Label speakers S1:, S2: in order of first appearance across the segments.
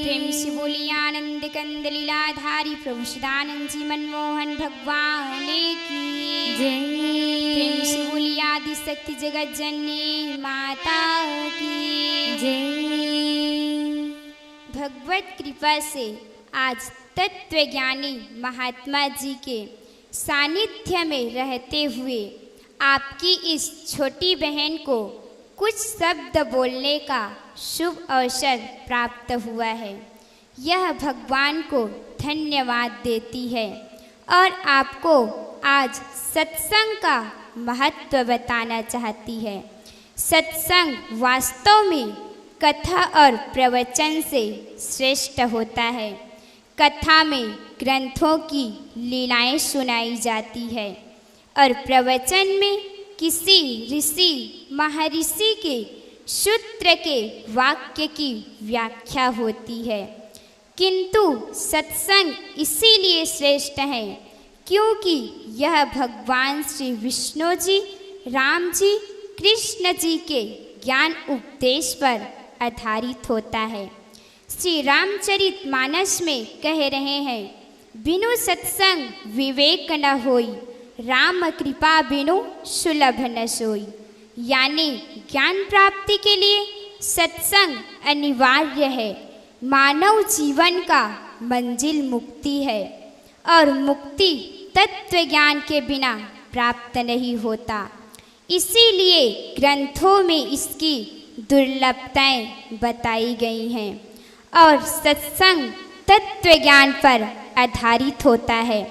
S1: प्रेम से बोली आनंद कंद लीलाधारी प्रभु सदानंद जी मनमोहन भगवान की
S2: जय।
S1: प्रेम से बोली आदि शक्ति जगत जननी माता की
S2: जय।
S1: भगवत कृपा से आज तत्वज्ञानी महात्मा जी के सानिध्य में रहते हुए आपकी इस छोटी बहन को कुछ शब्द बोलने का शुभ अवसर प्राप्त हुआ है। यह भगवान को धन्यवाद देती है और आपको आज सत्संग का महत्व बताना चाहती है। सत्संग वास्तव में कथा और प्रवचन से श्रेष्ठ होता है। कथा में ग्रंथों की लीलाएं सुनाई जाती है और प्रवचन में किसी ऋषि महर्षि के सूत्र के वाक्य की व्याख्या होती है। किंतु सत्संग इसीलिए श्रेष्ठ है क्योंकि यह भगवान श्री विष्णु जी, राम जी, कृष्ण जी के ज्ञान उपदेश पर आधारित होता है। श्री रामचरितमानस में कह रहे हैं, बिनु सत्संग विवेक न होई, राम कृपा बिनु सुलभ न सोई। यानी ज्ञान प्राप्ति के लिए सत्संग अनिवार्य है। मानव जीवन का मंजिल मुक्ति है और मुक्ति तत्व ज्ञान के बिना प्राप्त नहीं होता। इसीलिए ग्रंथों में इसकी दुर्लभताएं बताई गई हैं और सत्संग तत्व ज्ञान पर आधारित होता है।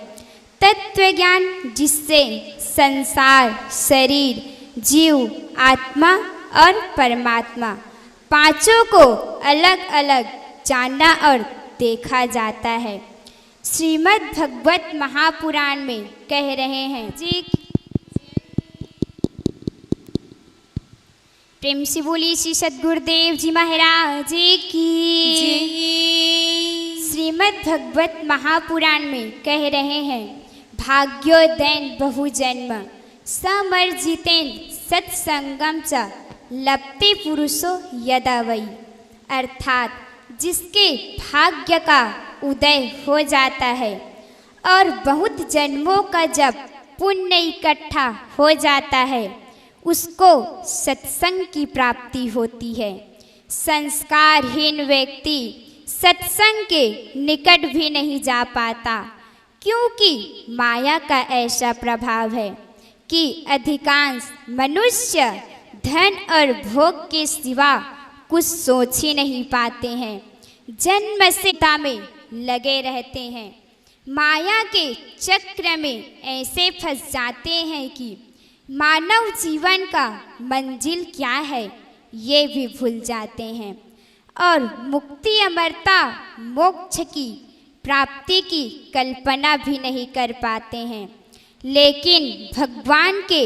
S1: तत्व ज्ञान जिससे संसार, शरीर, जीव, आत्मा और परमात्मा पांचों को अलग अलग जाना और देखा जाता है। श्रीमद् भगवत महापुराण में कह रहे हैं जी, प्रेम से बोली श्री सद्गुरुदेव जी महाराज की
S2: जय।
S1: श्रीमद् भगवत महापुराण में कह रहे हैं, भाग्योदयन बहुजन्म समर्जितेन सत्संगम च लप्ते पुरुषो यदा वै। अर्थात जिसके भाग्य का उदय हो जाता है और बहुत जन्मों का जब पुण्य इकट्ठा हो जाता है उसको सत्संग की प्राप्ति होती है। संस्कारहीन व्यक्ति सत्संग के निकट भी नहीं जा पाता क्योंकि माया का ऐसा प्रभाव है कि अधिकांश मनुष्य धन और भोग के सिवा कुछ सोच ही नहीं पाते हैं। जन्म से में लगे रहते हैं। माया के चक्र में ऐसे फंस जाते हैं कि मानव जीवन का मंजिल क्या है ये भी भूल जाते हैं और मुक्ति, अमरता, मोक्ष की प्राप्ति की कल्पना भी नहीं कर पाते हैं। लेकिन भगवान के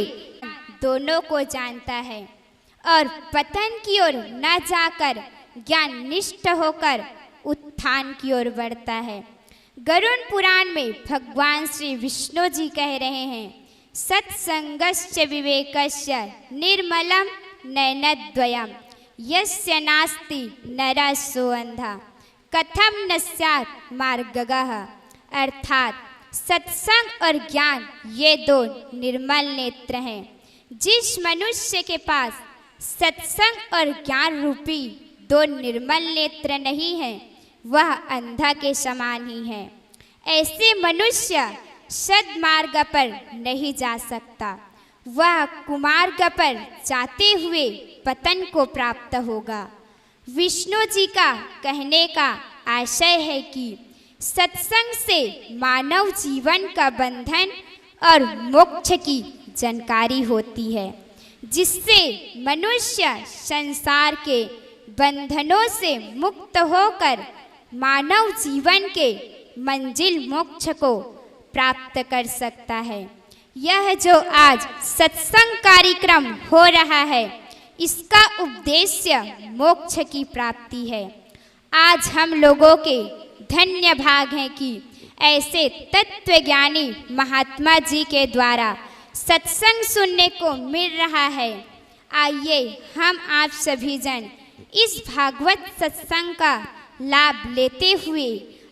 S1: दोनों को जानता है और पतन की ओर न जाकर ज्ञान निष्ठ होकर उत्थान की ओर बढ़ता है। गरुड़ पुराण में भगवान श्री विष्णु जी कह रहे हैं, सत्संगस्य विवेकस्य निर्मलम नयनद्वयम् यस्य नास्ति नरः सो अंधा कथम न स्यात् मार्गगः। अर्थात सत्संग और ज्ञान ये दो निर्मल नेत्र हैं। जिस मनुष्य के पास सत्संग और ज्ञान रूपी दो निर्मल नेत्र नहीं है वह अंधा के समान ही है। ऐसे मनुष्य सद्मार्ग पर नहीं जा सकता, वह कुमार्ग पर जाते हुए पतन को प्राप्त होगा। विष्णु जी का कहने का आशय है कि सत्संग से मानव जीवन का बंधन और मोक्ष की जानकारी होती है, जिससे मनुष्य संसार के बंधनों से मुक्त होकर मानव जीवन के मंजिल मोक्ष को प्राप्त कर सकता है। यह जो आज सत्संग कार्यक्रम हो रहा है इसका उद्देश्य मोक्ष की प्राप्ति है। आज हम लोगों के धन्य भाग हैं कि ऐसे तत्वज्ञानी महात्मा जी के द्वारा सत्संग सुनने को मिल रहा है। आइए हम आप सभी जन इस भागवत सत्संग का लाभ लेते हुए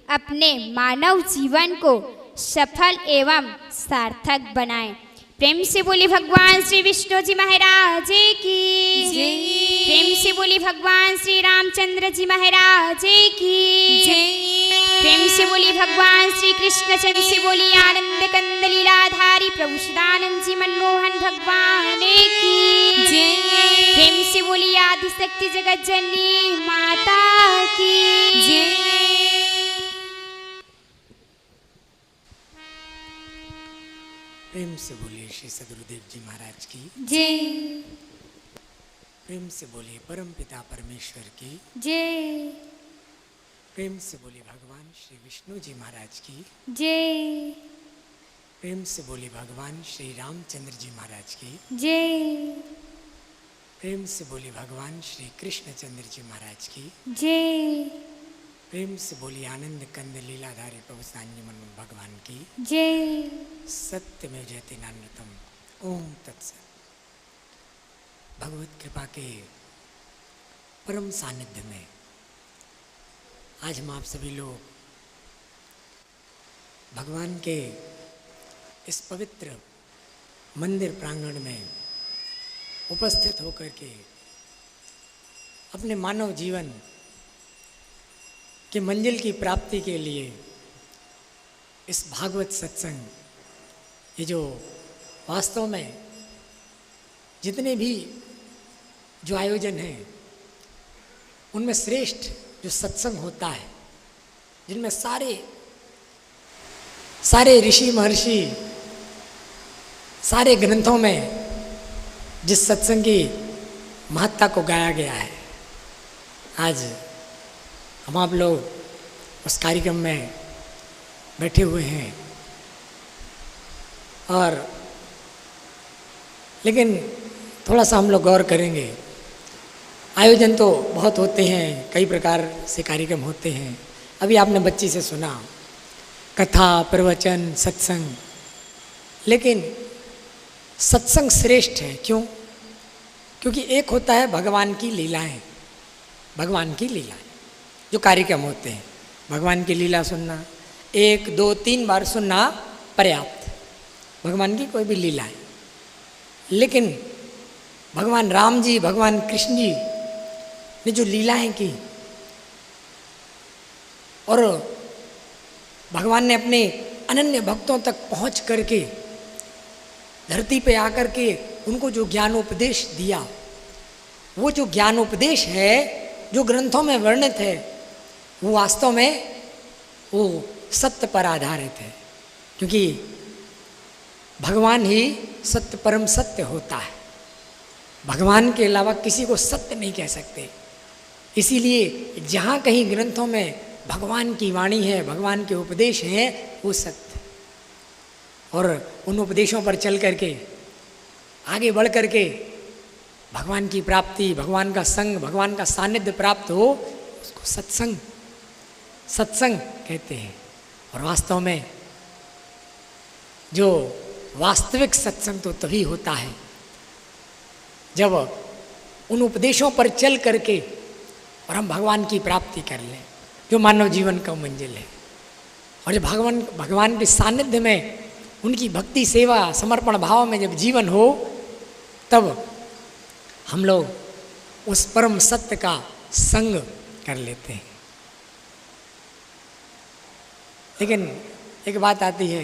S1: अपने मानव जीवन को सफल एवं सार्थक बनाएं। प्रेम से बोली भगवान श्री विष्णु जी महाराज की
S2: जय।
S1: प्रेम से बोली भगवान श्री रामचंद्र जी महाराज की
S2: जय।
S1: प्रेम से बोली भगवान श्री कृष्ण चंद्र से बोली आनंद कंद लीलाधारी प्रभु सदानंद जी मनमोहन भगवान की
S2: जय।
S1: प्रेम से बोली आदि शक्ति जगत जननी माता की
S2: जय।
S3: प्रेम से बोलिए श्री सदगुरुदेव जी महाराज की
S2: जय।
S3: प्रेम से बोलिए परम पिता परमेश्वर की
S2: जय।
S3: प्रेम से बोलिए भगवान श्री विष्णु जी महाराज की
S2: जय।
S3: प्रेम से बोलिए भगवान श्री रामचंद्र जी महाराज की
S2: जय।
S3: प्रेम से बोलिए भगवान श्री कृष्णचंद्र जी महाराज की
S2: जय।
S3: प्रेम से बोलिए आनंद कंद लीलाधारी प्रभु सान्य मनमोहन भगवान की
S2: जय।
S3: सत्य में जयते नान्यतम। ओम तत्सत। भगवत कृपा के परम सानिध्य में आज हम आप सभी लोग भगवान के इस पवित्र मंदिर प्रांगण में उपस्थित होकर के अपने मानव जीवन की मंजिल की प्राप्ति के लिए इस भागवत सत्संग, ये जो वास्तव में जितने भी जो आयोजन हैं उनमें श्रेष्ठ जो सत्संग होता है, जिनमें सारे ऋषि महर्षि सारे ग्रंथों में जिस सत्संग की महत्ता को गाया गया है, आज हम आप लोग उस कार्यक्रम में बैठे हुए हैं। और लेकिन थोड़ा सा हम लोग गौर करेंगे। आयोजन तो बहुत होते हैं, कई प्रकार से कार्यक्रम होते हैं। अभी आपने बच्ची से सुना कथा, प्रवचन, सत्संग, लेकिन सत्संग श्रेष्ठ है। क्यों? क्योंकि एक होता है भगवान की लीलाएं, भगवान की लीलाएं जो कार्यक्रम होते हैं, भगवान की लीला सुनना 1, 2, 3 बार सुनना पर्याप्त, भगवान की कोई भी लीला है। लेकिन भगवान राम जी, भगवान कृष्ण जी ने जो लीलाएं की और भगवान ने अपने अनन्य भक्तों तक पहुंच करके धरती पे आकर के उनको जो ज्ञानोपदेश दिया, वो जो ज्ञानोपदेश है जो ग्रंथों में वर्णित है, वो वास्तव में वो सत्य पर आधारित है। क्योंकि भगवान ही सत्य परम सत्य होता है, भगवान के अलावा किसी को सत्य नहीं कह सकते। इसीलिए जहाँ कहीं ग्रंथों में भगवान की वाणी है, भगवान के उपदेश हैं, वो सत्य। और उन उपदेशों पर चल करके आगे बढ़ करके भगवान की प्राप्ति, भगवान का संग, भगवान का सानिध्य प्राप्त हो, उसको सत्संग कहते हैं। और वास्तव में जो वास्तविक सत्संग तो तभी होता है जब उन उपदेशों पर चल करके और हम भगवान की प्राप्ति कर लें, जो मानव जीवन का मंजिल है। और जब भगवान के सानिध्य में उनकी भक्ति, सेवा, समर्पण भाव में जब जीवन हो, तब हम लोग उस परम सत्य का संग कर लेते हैं। लेकिन एक बात आती है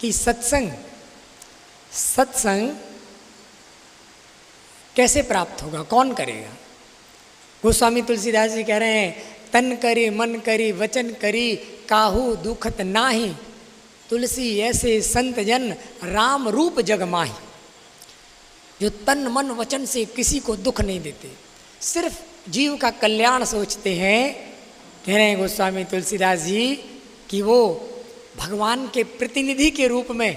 S3: कि सत्संग कैसे प्राप्त होगा, कौन करेगा? गोस्वामी तुलसीदास जी कह रहे हैं, तन करी मन करी वचन करी काहू दुखत नाही, तुलसी ऐसे संत जन राम रूप जग माही। जो तन मन वचन से किसी को दुख नहीं देते, सिर्फ जीव का कल्याण सोचते हैं, कह रहे हैं गोस्वामी तुलसीदास जी कि वो भगवान के प्रतिनिधि के रूप में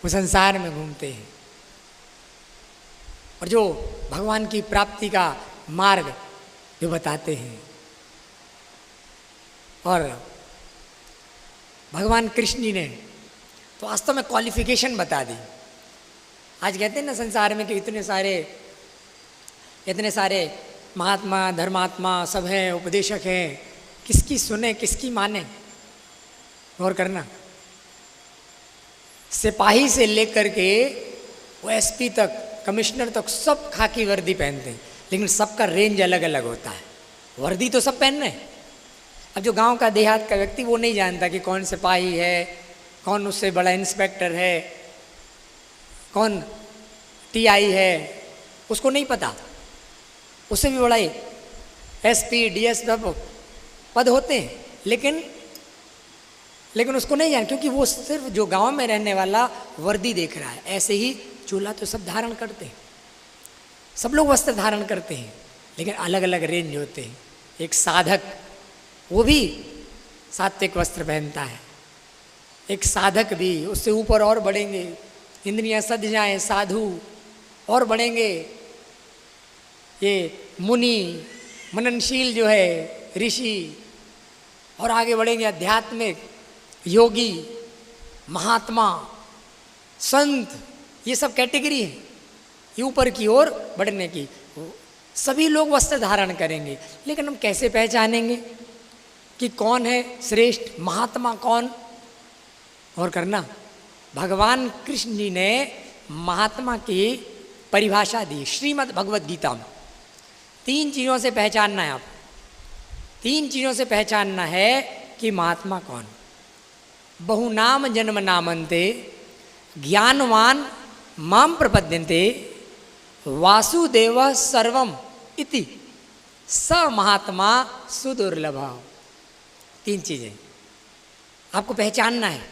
S3: वो संसार में घूमते हैं। और जो भगवान की प्राप्ति का मार्ग जो बताते हैं। और भगवान कृष्ण जी ने तो वास्तव में क्वालिफिकेशन बता दी। आज कहते हैं ना संसार में कि इतने सारे महात्मा धर्मात्मा सब हैं, उपदेशक हैं, किसकी सुने किसकी माने? गौर करना। सिपाही से लेकर के वो एसपी तक, कमिश्नर तक सब खाकी वर्दी पहनते हैं, लेकिन सबका रेंज अलग अलग होता है। वर्दी तो सब पहन रहे हैं। अब जो गांव का देहात का व्यक्ति वो नहीं जानता कि कौन सिपाही है, कौन उससे बड़ा इंस्पेक्टर है, कौन टीआई है, उसको नहीं पता। उससे भी बड़ा एसपी डीएसपी पद होते हैं, लेकिन उसको नहीं जान, क्योंकि वो सिर्फ जो गांव में रहने वाला वर्दी देख रहा है। ऐसे ही चोला तो सब धारण करते हैं, सब लोग वस्त्र धारण करते हैं, लेकिन अलग अलग रेंज होते हैं। एक साधक वो भी सात्विक वस्त्र पहनता है, एक साधक भी, उससे ऊपर और बढ़ेंगे, इंद्रियां सज जाएं साधु और बढ़ेंगे, ये मुनि मननशील जो है ऋषि, और आगे बढ़ेंगे आध्यात्मिक योगी महात्मा संत, ये सब कैटेगरी है ये ऊपर की ओर बढ़ने की। सभी लोग वस्त्र धारण करेंगे, लेकिन हम कैसे पहचानेंगे कि कौन है श्रेष्ठ महात्मा कौन? और करना, भगवान कृष्ण जी ने महात्मा की परिभाषा दी श्रीमद् भगवद गीता में। 3 चीज़ों से पहचानना है आप, 3 चीज़ों से पहचानना है कि महात्मा कौन। बहुनाम जन्म नामन्ते ज्ञानवान माम प्रपद्यन्ते वासुदेव सर्वम इति स महात्मा सुदुर्लभ। 3 चीज़ें आपको पहचानना है,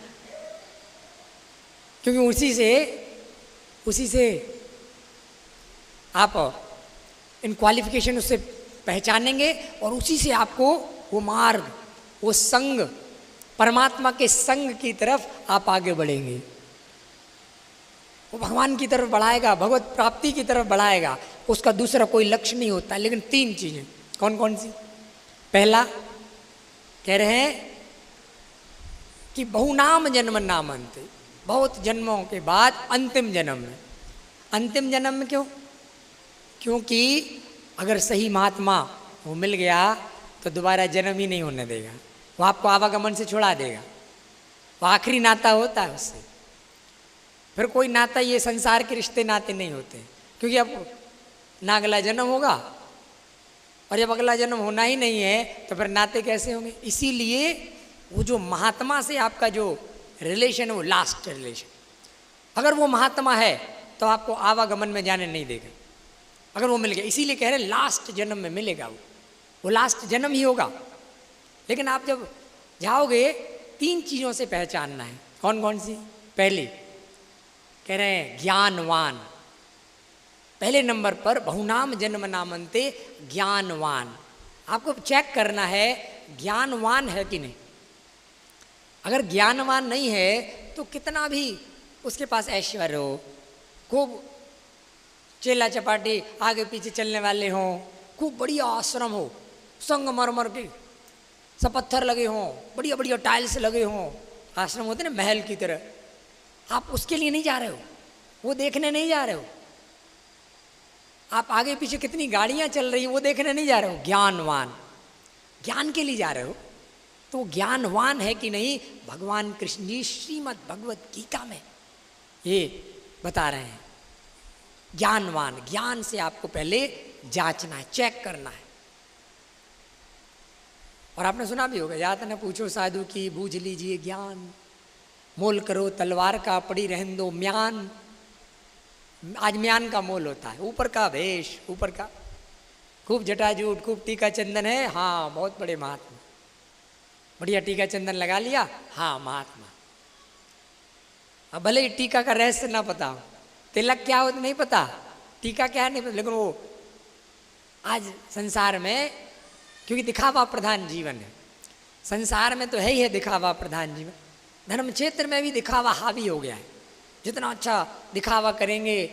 S3: क्योंकि उसी से आप इन क्वालिफिकेशन उससे पहचानेंगे, और उसी से आपको वो मार्ग, वो संग, परमात्मा के संग की तरफ आप आगे बढ़ेंगे। वो भगवान की तरफ बढ़ाएगा, भगवत प्राप्ति की तरफ बढ़ाएगा। उसका दूसरा कोई लक्ष्य नहीं होता। लेकिन 3 चीज़ें कौन कौन सी? पहला कह रहे हैं कि बहुनाम जन्म नामन्ते, बहुत जन्मों के बाद अंतिम जन्म में। अंतिम जन्म में क्यों? क्योंकि अगर सही महात्मा वो मिल गया तो दोबारा जन्म ही नहीं होने देगा, वो आपको आवागमन से छुड़ा देगा। वो आखिरी नाता होता है उससे, फिर कोई नाता, ये संसार के रिश्ते नाते नहीं होते, क्योंकि अब ना अगला जन्म होगा, और जब अगला जन्म होना ही नहीं है तो फिर नाते कैसे होंगे? इसीलिए वो जो महात्मा से आपका जो रिलेशन है वो लास्ट रिलेशन। अगर वो महात्मा है तो आपको आवागमन में जाने नहीं देगा, अगर वो मिल गया। इसीलिए कह रहे हैं लास्ट जन्म में मिलेगा, वो लास्ट जन्म ही होगा। लेकिन आप जब जाओगे 3 चीज़ों से पहचानना है। कौन कौन सी? पहली कह रहे हैं ज्ञानवान, पहले नंबर पर बहुनाम जन्म नामन्ते ज्ञानवान। आपको चेक करना है ज्ञानवान है कि नहीं। अगर ज्ञानवान नहीं है तो कितना भी उसके पास ऐश्वर्य हो, खूब चेला चपाटी आगे पीछे चलने वाले हों, खूब बढ़िया आश्रम हो, संगमरमर के सब पत्थर लगे हों, बढ़िया बढ़िया टाइल्स लगे हों, आश्रम होते ना महल की तरह, आप उसके लिए नहीं जा रहे हो, वो देखने नहीं जा रहे हो। आप आगे पीछे कितनी गाड़ियां चल रही हैं वो देखने नहीं जा रहे हो। ज्ञानवान, ज्ञान के लिए जा रहे हो। तो ज्ञानवान है कि नहीं, भगवान कृष्ण जी श्रीमद् भगवद गीता में ये बता रहे हैं। ज्ञानवान, ज्ञान से आपको पहले जांचना है, चेक करना है। और आपने सुना भी होगा, जात न पूछो साधु की बूझ लीजिए ज्ञान, मोल करो तलवार का पड़ी रहन दो म्यान। आज म्यान का मोल होता है, ऊपर का भेष, ऊपर का खूब जटाजूट, खूब टीका चंदन है, हाँ बहुत बड़े महात्मा, बढ़िया टीका चंदन लगा लिया, हाँ महात्मा। अब भले ही टीका का रहस्य ना पता हो, तिलक क्या हो नहीं पता, टीका क्या है नहीं पता, लेकिन वो आज संसार में, क्योंकि दिखावा प्रधान जीवन है, संसार में तो है ही है दिखावा प्रधान जीवन, धर्म क्षेत्र में भी दिखावा हावी हो गया है। जितना अच्छा दिखावा करेंगे,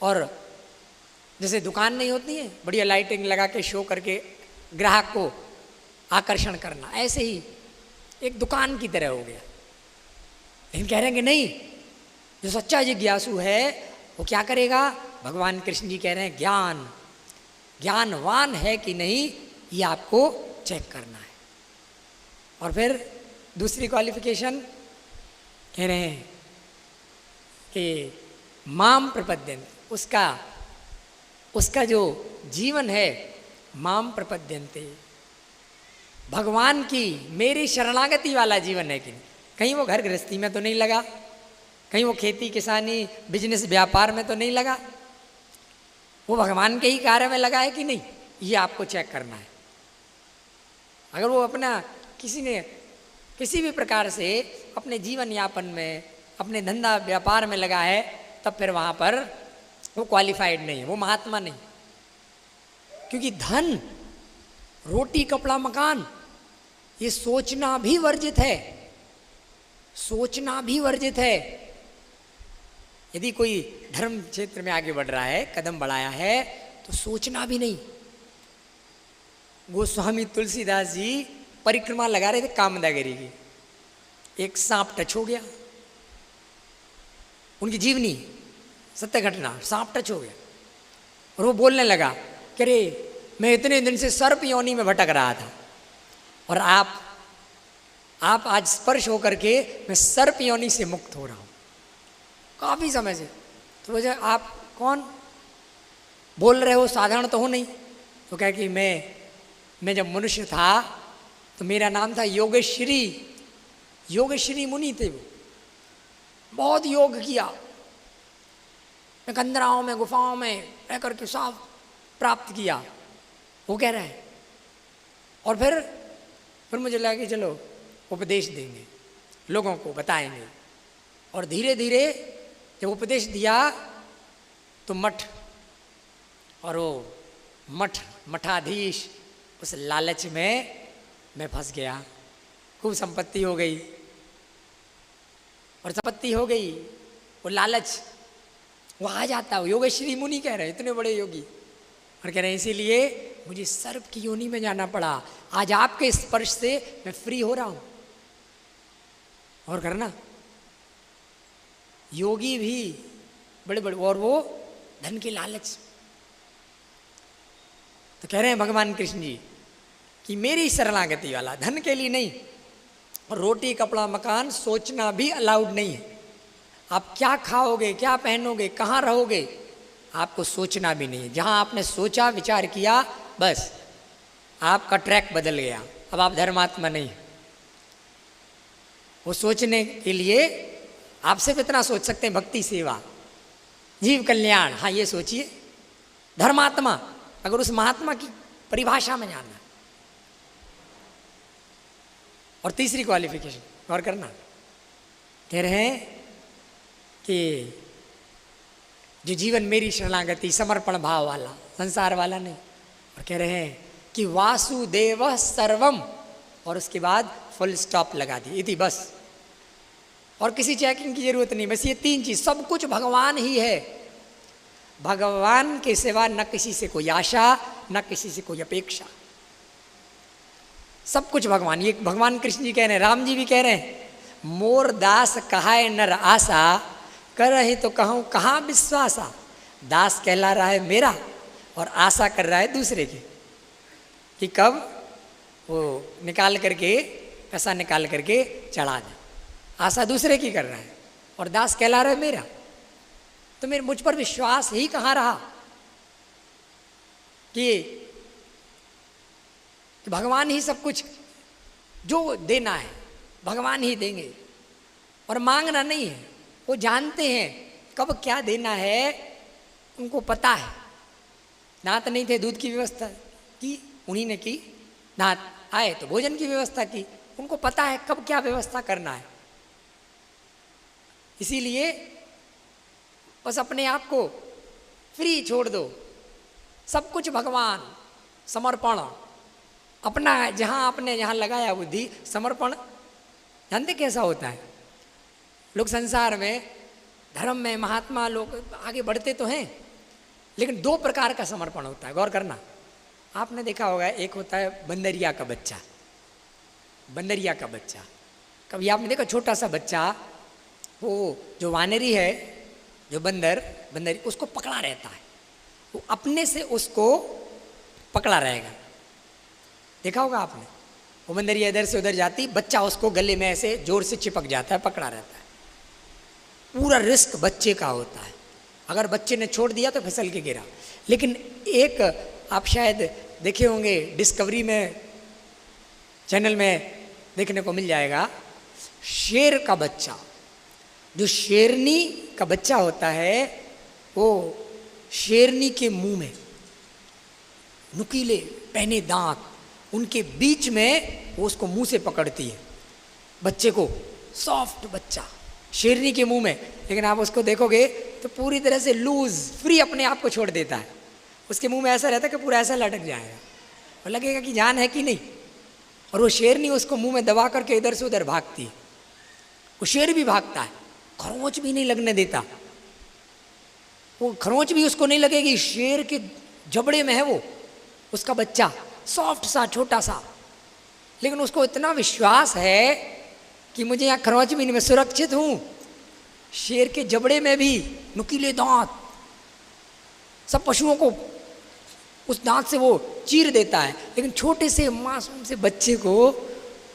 S3: और जैसे दुकान नहीं होती है, बढ़िया लाइटिंग लगा के शो करके ग्राहक को आकर्षण करना, ऐसे ही एक दुकान की तरह हो गया। लेकिन कह रहे हैं कि नहीं, जो सच्चा जिज्ञासु है वो क्या करेगा? भगवान कृष्ण जी कह रहे हैं ज्ञान, ज्ञानवान है कि नहीं, ये आपको चेक करना है। और फिर दूसरी क्वालिफिकेशन कह रहे हैं कि माम प्रपद्यंते, उसका जो जीवन है माम प्रपद्यंते, भगवान की मेरी शरणागति वाला जीवन है कि नहीं। कहीं वो घर गृहस्थी में तो नहीं लगा, कहीं वो खेती किसानी बिजनेस व्यापार में तो नहीं लगा, वो भगवान के ही कार्य में लगा है कि नहीं, ये आपको चेक करना है। अगर वो अपना किसी भी प्रकार से अपने जीवन यापन में, अपने धंधा व्यापार में लगा है, तब फिर वहाँ पर वो क्वालिफाइड नहीं है, वो महात्मा नहीं। क्योंकि धन, रोटी, कपड़ा, मकान, ये सोचना भी वर्जित है, सोचना भी वर्जित है। यदि कोई धर्म क्षेत्र में आगे बढ़ रहा है, कदम बढ़ाया है, तो सोचना भी नहीं। गोस्वामी तुलसीदास जी परिक्रमा लगा रहे थे कामदागिरी की, एक सांप टच हो गया, उनकी जीवनी सत्य घटना, सांप टच हो गया और वो बोलने लगा कि अरे मैं इतने दिन से सर्प योनि में भटक रहा था और आप आज स्पर्श होकर के मैं सर्प योनि से मुक्त हो रहा हूँ काफ़ी समय से। तो वजह आप कौन बोल रहे हो, साधारण तो हो नहीं। तो कह कि मैं जब मनुष्य था तो मेरा नाम था योगेश्वरी, योगेश्वरी मुनि थे वो, बहुत योग किया, मैं कंदराओं में गुफाओं में रह करके सब प्राप्त किया, वो कह रहा है। और फिर मुझे लगा कि चलो उपदेश देंगे, लोगों को बताएंगे। और धीरे धीरे जब उपदेश दिया तो मठ और वो मठाधीश, उस लालच में मैं फंस गया, खूब संपत्ति हो गई। और संपत्ति हो गई, वो लालच वो आ जाता है। योगेश्वरी मुनि कह रहे हैं, इतने बड़े योगी, और कह रहे हैं इसीलिए मुझे सर्प की योनि में जाना पड़ा। आज आपके स्पर्श से मैं फ्री हो रहा हूं। और करना योगी भी बड़े बड़े, और वो धन के लालच। तो कह रहे हैं भगवान कृष्ण जी कि मेरी शरणागति वाला, धन के लिए नहीं, और रोटी कपड़ा मकान सोचना भी अलाउड नहीं है। आप क्या खाओगे, क्या पहनोगे, कहाँ रहोगे, आपको सोचना भी नहीं है। जहाँ आपने सोचा, विचार किया, बस आपका ट्रैक बदल गया, अब आप धर्मात्मा नहीं। वो सोचने के लिए आप सिर्फ इतना सोच सकते हैं, भक्ति सेवा, जीव कल्याण, हाँ ये सोचिए। धर्मात्मा, अगर उस महात्मा की परिभाषा में जानना। और तीसरी क्वालिफिकेशन और करना, कह रहे हैं कि जो जीवन मेरी शरणागति, समर्पण भाव वाला, संसार वाला नहीं। और कह रहे हैं कि वासुदेव सर्वम, और उसके बाद फुल स्टॉप लगा दी, इति बस, और किसी चेकिंग की जरूरत नहीं। बस ये तीन चीज, सब कुछ भगवान ही है। भगवान के सिवा न किसी से कोई आशा, न किसी से कोई अपेक्षा, सब कुछ भगवान। ये भगवान कृष्ण जी कह रहे हैं, राम जी भी कह रहे हैं, मोर दास कहाए नर आशा, कर रहे तो कहूँ कहाँ विश्वासा। दास कहला रहा है मेरा और आशा कर रहा है दूसरे की, कि कब वो निकाल करके, पैसा निकाल करके चढ़ा दे। आशा दूसरे की कर रहा है और दास कहला रहा है मेरा। तो मेरे मुझ पर विश्वास ही कहाँ रहा कि भगवान ही सब कुछ, जो देना है भगवान ही देंगे, और मांगना नहीं है। वो जानते हैं कब क्या देना है, उनको पता है। दांत नहीं थे, दूध की व्यवस्था की उन्हीं ने की, दांत आए तो भोजन की व्यवस्था की, उनको पता है कब क्या व्यवस्था करना है। इसीलिए बस अपने आप को फ्री छोड़ दो, सब कुछ भगवान, समर्पण अपना, जहाँ आपने जहाँ लगाया बुद्धि, समर्पण। जानते कैसा होता है? लोग संसार में, धर्म में, महात्मा लोग आगे बढ़ते तो हैं, लेकिन दो प्रकार का समर्पण होता है, गौर करना। आपने देखा होगा, एक होता है बंदरिया का बच्चा, बंदरिया का बच्चा। कभी आपने देखा छोटा सा बच्चा, वो जो वानरी है, जो बंदरी, उसको पकड़ा रहता है, वो अपने से उसको पकड़ा रहेगा। देखा होगा आपने, वो बंदरिया इधर से उधर जाती, बच्चा उसको गले में ऐसे जोर से चिपक जाता है, पकड़ा रहता है। पूरा रिस्क बच्चे का होता है, अगर बच्चे ने छोड़ दिया तो फिसल के गिरा। लेकिन एक आप शायद देखे होंगे, डिस्कवरी में चैनल में देखने को मिल जाएगा, शेर का बच्चा, जो शेरनी का बच्चा होता है, वो शेरनी के मुंह में नुकीले पहने दांत, उनके बीच में वो उसको मुंह से पकड़ती है बच्चे को, सॉफ्ट बच्चा शेरनी के मुंह में। लेकिन आप उसको देखोगे तो पूरी तरह से लूज फ्री अपने आप को छोड़ देता है, उसके मुंह में ऐसा रहता है कि पूरा ऐसा लटक जाएगा और लगेगा कि जान है कि नहीं, और वो शेरनी उसको मुंह में दबा करके इधर से उधर भागती है। वो शेर भी भागता है, खरोंच भी नहीं लगने देता, वो खरोंच भी उसको नहीं लगेगी, शेर के जबड़े में है वो उसका बच्चा, सॉफ्ट सा छोटा सा, लेकिन उसको इतना विश्वास है कि मुझे यहाँ खरोंच भी नहीं, मैं सुरक्षित हूँ। शेर के जबड़े में भी नुकीले दांत, सब पशुओं को उस दांत से वो चीर देता है, लेकिन छोटे से मासूम से बच्चे को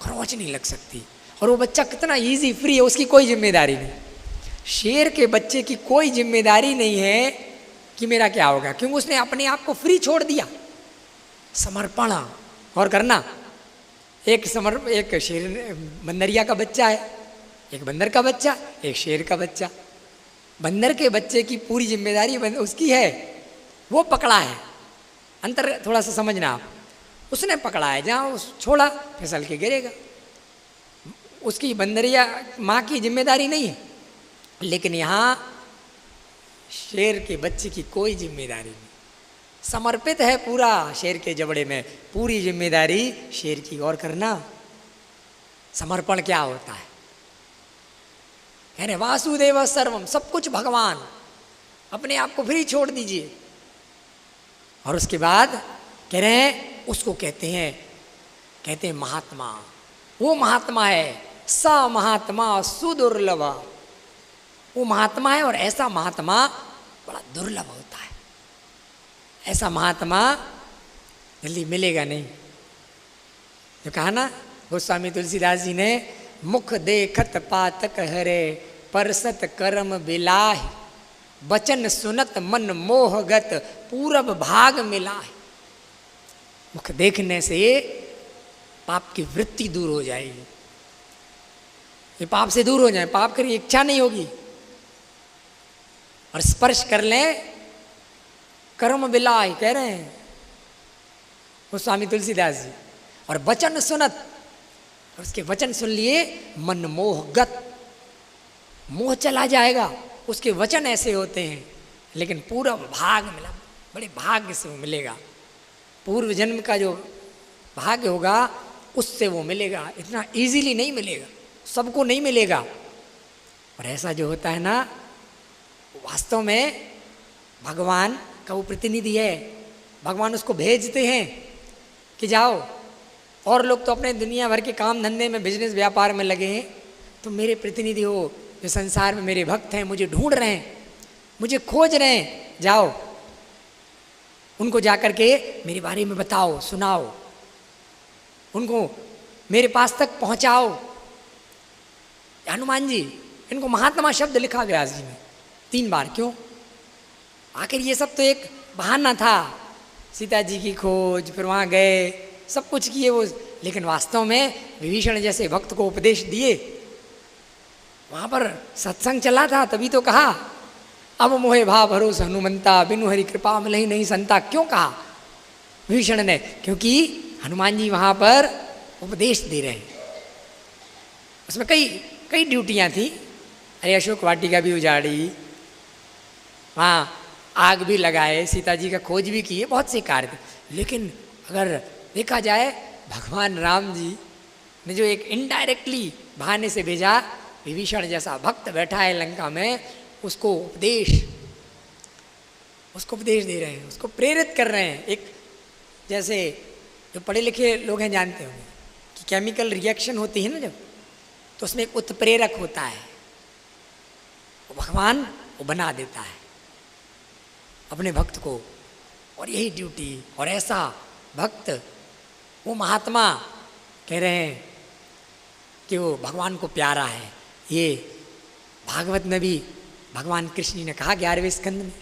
S3: खरोंच नहीं लग सकती। और वो बच्चा कितना इजी फ्री है, उसकी कोई जिम्मेदारी नहीं। शेर के बच्चे की कोई जिम्मेदारी नहीं है कि मेरा क्या होगा, क्योंकि उसने अपने आप को फ्री छोड़ दिया। समर्पण और करना, एक शेर बंदरिया का बच्चा है, एक बंदर का बच्चा, एक शेर का बच्चा। बंदर के बच्चे की पूरी जिम्मेदारी उसकी है, वो पकड़ा है, अंतर थोड़ा सा समझना आप, उसने पकड़ा है, जहाँ उस छोड़ा फिसल के गिरेगा, उसकी बंदरिया माँ की जिम्मेदारी नहीं है। लेकिन यहाँ शेर के बच्चे की कोई जिम्मेदारी नहीं, समर्पित है पूरा शेर के जबड़े में, पूरी जिम्मेदारी शेर की। और करना, समर्पण क्या होता है, यानी वासुदेव सर्वम, सब कुछ भगवान, अपने आप को फ्री छोड़ दीजिए। और उसके बाद कह रहे हैं, उसको कहते हैं महात्मा। वो महात्मा है, स महात्मा सुदुर्लभ, वो महात्मा है, और ऐसा महात्मा बड़ा दुर्लभ होता है, ऐसा महात्मा जल्दी मिलेगा नहीं। जो कहा ना गोस्वामी तुलसीदास जी ने, मुख देखत पातक हरे, परसत कर्म बिलाहि, बचन सुनत मन मोहगत, पूरब भाग मिलाहि। मुख देखने से पाप की वृत्ति दूर हो जाएगी, ये पाप से दूर हो जाए, पाप की इच्छा नहीं होगी। और स्पर्श कर लें, कर्म बिलाहि कह रहे हैं वो स्वामी तुलसीदास जी। और वचन सुनत, और उसके वचन सुन लिए, मन मोहगत, मोह चला जाएगा, उसके वचन ऐसे होते हैं। लेकिन पूरा भाग मिला, बड़े भाग्य से वो मिलेगा, पूर्व जन्म का जो भाग्य होगा उससे वो मिलेगा, इतना इजीली नहीं मिलेगा, सबको नहीं मिलेगा। और ऐसा जो होता है ना, वास्तव में भगवान का वो प्रतिनिधि है, भगवान उसको भेजते हैं कि जाओ, और लोग तो अपने दुनिया भर के काम धंधे में, बिजनेस व्यापार में लगे हैं, तो मेरे प्रतिनिधि हो जो संसार में मेरे भक्त हैं, मुझे ढूंढ रहे हैं, मुझे खोज रहे हैं, जाओ उनको जाकर के मेरे बारे में बताओ, सुनाओ, उनको मेरे पास तक पहुंचाओ। हनुमान जी, इनको महात्मा शब्द लिखा व्यास जी ने 3 बार, क्यों? आखिर ये सब तो एक बहाना था, सीता जी की खोज, फिर वहाँ गए, सब कुछ किए वो, लेकिन वास्तव में विभीषण जैसे भक्त को उपदेश दिए, वहाँ पर सत्संग चला था, तभी तो कहा अब मोहे भाव भरोस हनुमंता, बिनु हरि कृपा मिलहि नहीं संता। क्यों कहा विभीषण ने? क्योंकि हनुमान जी वहाँ पर उपदेश दे रहे हैं। उसमें कई ड्यूटियाँ थी, अरे अशोक वाटिका भी उजाड़ी, वहाँ आग भी लगाए, सीता जी का खोज भी किए, बहुत से कार्य थे। लेकिन अगर देखा जाए, भगवान राम जी ने जो एक इनडायरेक्टली बहाने से भेजा, विभीषण जैसा भक्त बैठा है लंका में, उसको उपदेश दे रहे हैं, उसको प्रेरित कर रहे हैं। एक जैसे जो पढ़े लिखे लोग हैं जानते होंगे कि केमिकल रिएक्शन होती है ना जब, तो उसमें एक उत्प्रेरक होता है, वो भगवान वो बना देता है अपने भक्त को, और यही ड्यूटी। और ऐसा भक्त, वो महात्मा कह रहे हैं कि वो भगवान को प्यारा है। ये भागवत में भी भगवान कृष्ण जी ने कहा 11वें स्कंद में,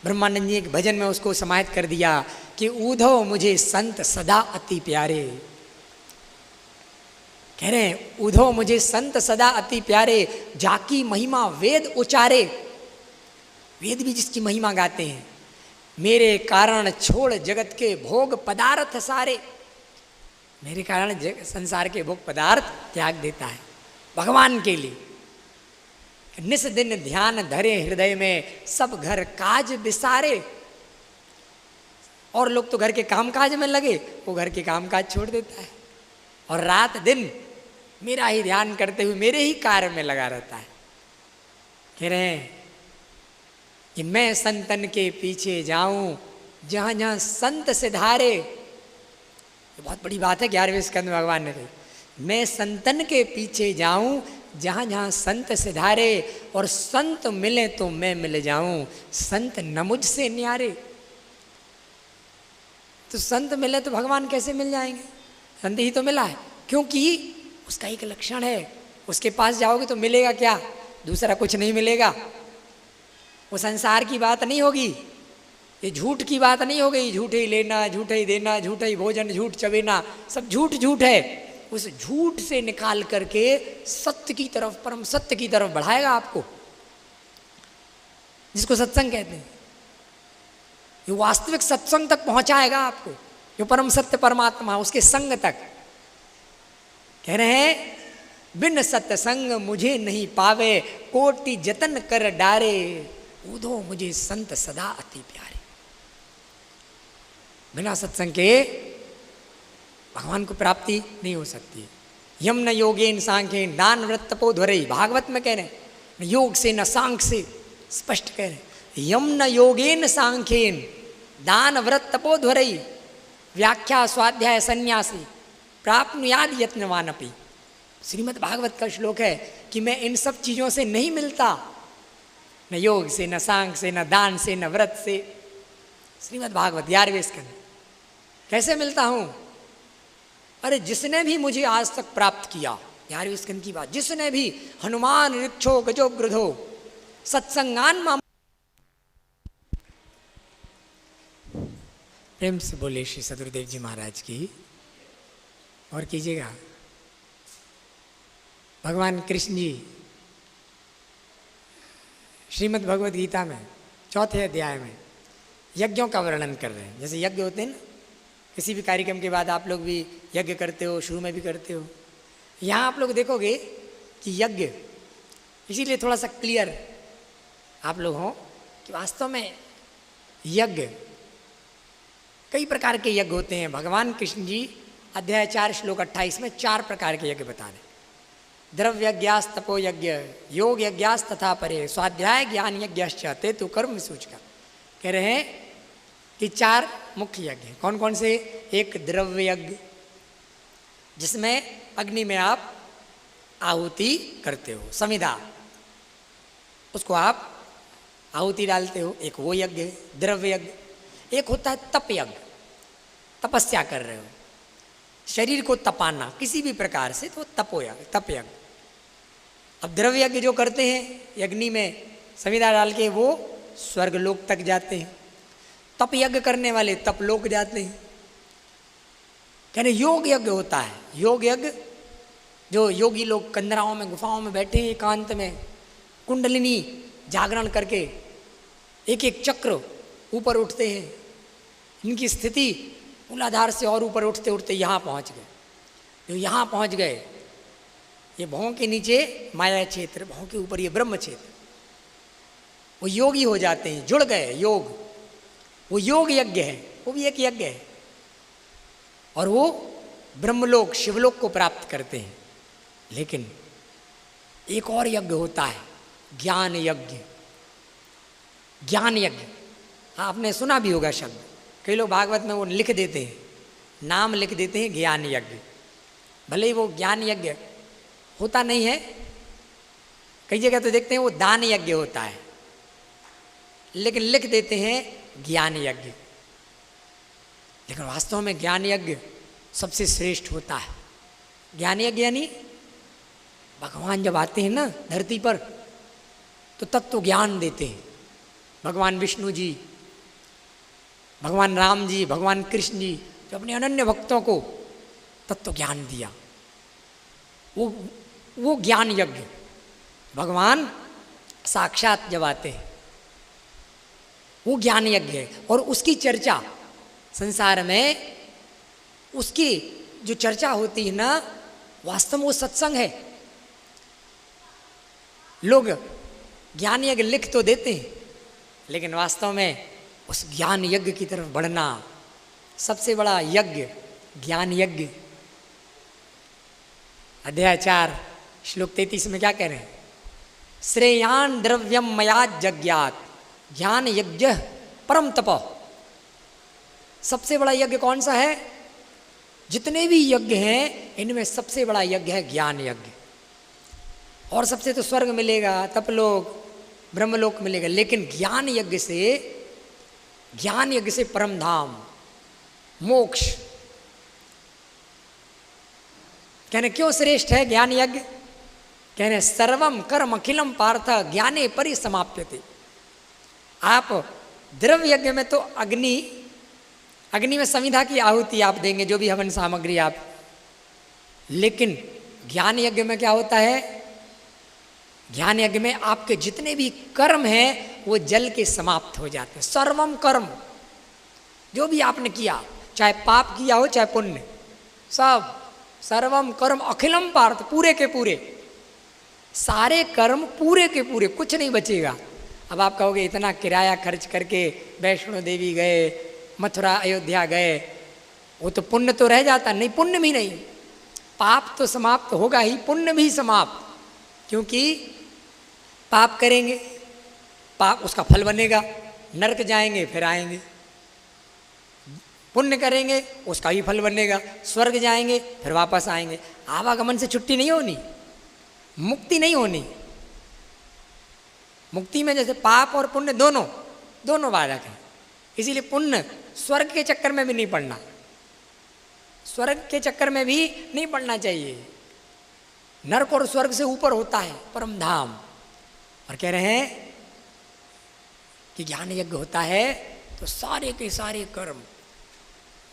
S3: ब्रह्मानंद जी एक भजन में उसको समाहित कर दिया कि उधो मुझे संत सदा अति प्यारे। कह रहे हैं उधो मुझे संत सदा अति प्यारे, जाकी महिमा वेद उचारे। वेद भी जिसकी महिमा गाते हैं। मेरे कारण छोड़ जगत के भोग पदार्थ सारे, मेरे कारण संसार के भोग पदार्थ त्याग देता है भगवान के लिए। निस दिन ध्यान धरे हृदय में, सब घर काज बिसारे। और लोग तो घर के काम काज में लगे, वो घर के काम काज छोड़ देता है और रात दिन मेरा ही ध्यान करते हुए मेरे ही कार्य में लगा रहता है। कह रहे हैं कि मैं संतन के पीछे जाऊं जहां जहां संत सिधारे। ये बहुत बड़ी बात है 11वें स्कंद में भगवान ने कही। मैं संतन के पीछे जाऊं जहां जहां संत सिधारे, और संत मिले तो मैं मिल जाऊं, संत न मुझसे न्यारे। तो संत मिले तो भगवान कैसे मिल जाएंगे? संत ही तो मिला है, क्योंकि उसका एक लक्षण है, उसके पास जाओगे तो मिलेगा क्या? दूसरा कुछ नहीं मिलेगा। वो संसार की बात नहीं होगी, ये झूठ की बात नहीं हो गई। झूठे ही लेना, झूठे ही देना, झूठे ही भोजन, झूठ चबेना, सब झूठ झूठ है। उस झूठ से निकाल करके सत्य की तरफ, परम सत्य की तरफ बढ़ाएगा आपको, जिसको सत्संग कहते हैं। ये वास्तविक सत्संग तक पहुंचाएगा आपको, जो परम सत्य परमात्मा, उसके संग तक। कह रहे हैं बिन सत्संग मुझे नहीं पावे, कोटि जतन कर डारे, उधो मुझे संत सदा अति प्यारे। बिना सत्संग के भगवान को प्राप्ति नहीं हो सकती। यम न योगेन सांख्येन दान व्रत तपोध्वरई, भागवत में कह रहे हैं, न योग से न सांख से, स्पष्ट कह रहे हैं। यम न योगेन सांख्येन दान व्रत तपोध्वरई, व्याख्या स्वाध्याय सन्यासी प्राप्नुयाद यत्नवान अपि। श्रीमद् भागवत का श्लोक है कि मैं इन सब चीजों से नहीं मिलता, न योग से, न सांख से, न दान से, न व्रत से। श्रीमद् भागवत 11वें स्कंद। कैसे मिलता हूं? अरे जिसने भी मुझे आज तक प्राप्त किया, 11वें स्कंद की बात, जिसने भी हनुमान ऋक्षो गजो गृधो सत्संगान माम। प्रेम से बोले श्री सदगुरुदेव जी महाराज की। और कीजिएगा, भगवान कृष्ण जी श्रीमद् भगवद गीता में 4थे अध्याय में यज्ञों का वर्णन कर रहे हैं। जैसे यज्ञ होते हैं ना, किसी भी कार्यक्रम के बाद आप लोग भी यज्ञ करते हो, शुरू में भी करते हो। यहाँ आप लोग देखोगे कि यज्ञ, इसीलिए थोड़ा सा क्लियर आप लोग हों कि वास्तव में यज्ञ, कई प्रकार के यज्ञ होते हैं। भगवान कृष्ण जी अध्याय 4 श्लोक 28 में 4 प्रकार के यज्ञ बता रहे हैं। द्रव्य यज्ञास तपो यज्ञ, योग यज्ञास तथा परे, स्वाध्याय ज्ञान यज्ञाश्च ते तो कर्म सूचका। कह रहे हैं कि 4 मुख्य यज्ञ हैं। कौन कौन से? एक द्रव्य यज्ञ, जिसमें अग्नि में आप आहुति करते हो, समिधा, उसको आप आहुति डालते हो, एक वो यज्ञ है द्रव्य यज्ञ। एक होता है तप यज्ञ, तपस्या कर रहे हो, शरीर को तपाना किसी भी प्रकार से, तो तप यज्ञ। अब द्रव्य यज्ञ जो करते हैं अग्नि में समिधा डाल के, वो स्वर्गलोक तक जाते हैं। तप यज्ञ करने वाले तपलोक जाते हैं। कहने योग यज्ञ होता है, योग यज्ञ जो योगी लोग कंदराओं में, गुफाओं में बैठे हैं एकांत में, कुंडलिनी जागरण करके एक एक चक्र ऊपर उठते हैं। इनकी स्थिति मूलाधार से और ऊपर उठते उठते यहाँ पहुँच गए। जो यहाँ पहुँच गए, ये भौं के नीचे माया क्षेत्र, भौं के ऊपर ये ब्रह्म क्षेत्र, वो योगी हो जाते हैं, जुड़ गए योग। वो योग यज्ञ है, वो भी एक यज्ञ है। और वो ब्रह्मलोक, शिवलोक को प्राप्त करते हैं। लेकिन एक और यज्ञ होता है, ज्ञान यज्ञ। ज्ञान यज्ञ, हाँ आपने सुना भी होगा शब्द, कई लोग भागवत में वो लिख देते हैं, नाम लिख देते हैं ज्ञान यज्ञ। भले ही वो ज्ञान यज्ञ होता नहीं है, कई जगह तो देखते हैं वो दान यज्ञ होता है, लेकिन लिख देते हैं ज्ञान यज्ञ। लेकिन वास्तव में ज्ञान यज्ञ सबसे श्रेष्ठ होता है। ज्ञान यज्ञ यानी भगवान जब आते हैं ना धरती पर तो तत्व ज्ञान देते हैं। भगवान विष्णु जी, भगवान राम जी, भगवान कृष्ण जी जो अपने अनन्य भक्तों को तत्व ज्ञान दिया, वो ज्ञान यज्ञ। भगवान साक्षात जब आते हैं वो ज्ञान यज्ञ है। और उसकी चर्चा संसार में, उसकी जो चर्चा होती है ना, वास्तव में वो सत्संग है। लोग ज्ञान यज्ञ लिख तो देते हैं, लेकिन वास्तव में उस ज्ञान यज्ञ की तरफ बढ़ना सबसे बड़ा यज्ञ ज्ञान यज्ञ। अध्याय 4 श्लोक 33 में क्या कह रहे हैं? श्रेयान द्रव्यम मया जज्ञात ज्ञान यज्ञ परम तप। सबसे बड़ा यज्ञ कौन सा है? जितने भी यज्ञ हैं इनमें सबसे बड़ा यज्ञ है ज्ञान यज्ञ। और सबसे तो स्वर्ग मिलेगा, तपलोक, ब्रह्मलोक मिलेगा, लेकिन ज्ञान यज्ञ से परम धाम, मोक्ष। कहने क्यों श्रेष्ठ है ज्ञान यज्ञ? कहने सर्वम कर्म अखिलम पार्थ ज्ञाने परिसमाप्यते। आप द्रव्य यज्ञ में तो अग्नि में समिधा की आहुति आप देंगे, जो भी हवन सामग्री आप, लेकिन ज्ञान यज्ञ में क्या होता है? ज्ञान यज्ञ में आपके जितने भी कर्म हैं वो जल के समाप्त हो जाते हैं। सर्वम कर्म, जो भी आपने किया, चाहे पाप किया हो चाहे पुण्य, सब सर्वम कर्म अखिलम पार्थ, पूरे के पूरे, सारे कर्म पूरे के पूरे, कुछ नहीं बचेगा। अब आप कहोगे इतना किराया खर्च करके वैष्णो देवी गए, मथुरा अयोध्या गए, वो तो पुण्य तो रह जाता। नहीं, पुण्य भी नहीं, पाप तो समाप्त होगा ही, पुण्य भी समाप्त। क्योंकि पाप करेंगे, पाप उसका फल बनेगा, नरक जाएंगे फिर आएंगे। पुण्य करेंगे उसका भी फल बनेगा, स्वर्ग जाएंगे फिर वापस आएंगे। आवागमन से छुट्टी नहीं होनी, मुक्ति नहीं होनी। मुक्ति में जैसे पाप और पुण्य दोनों बाधक हैं, इसीलिए पुण्य स्वर्ग के चक्कर में भी नहीं पड़ना, स्वर्ग के चक्कर में भी नहीं पड़ना चाहिए। नरक और स्वर्ग से ऊपर होता है परम धाम। और कह रहे हैं कि ज्ञान यज्ञ होता है तो सारे के सारे कर्म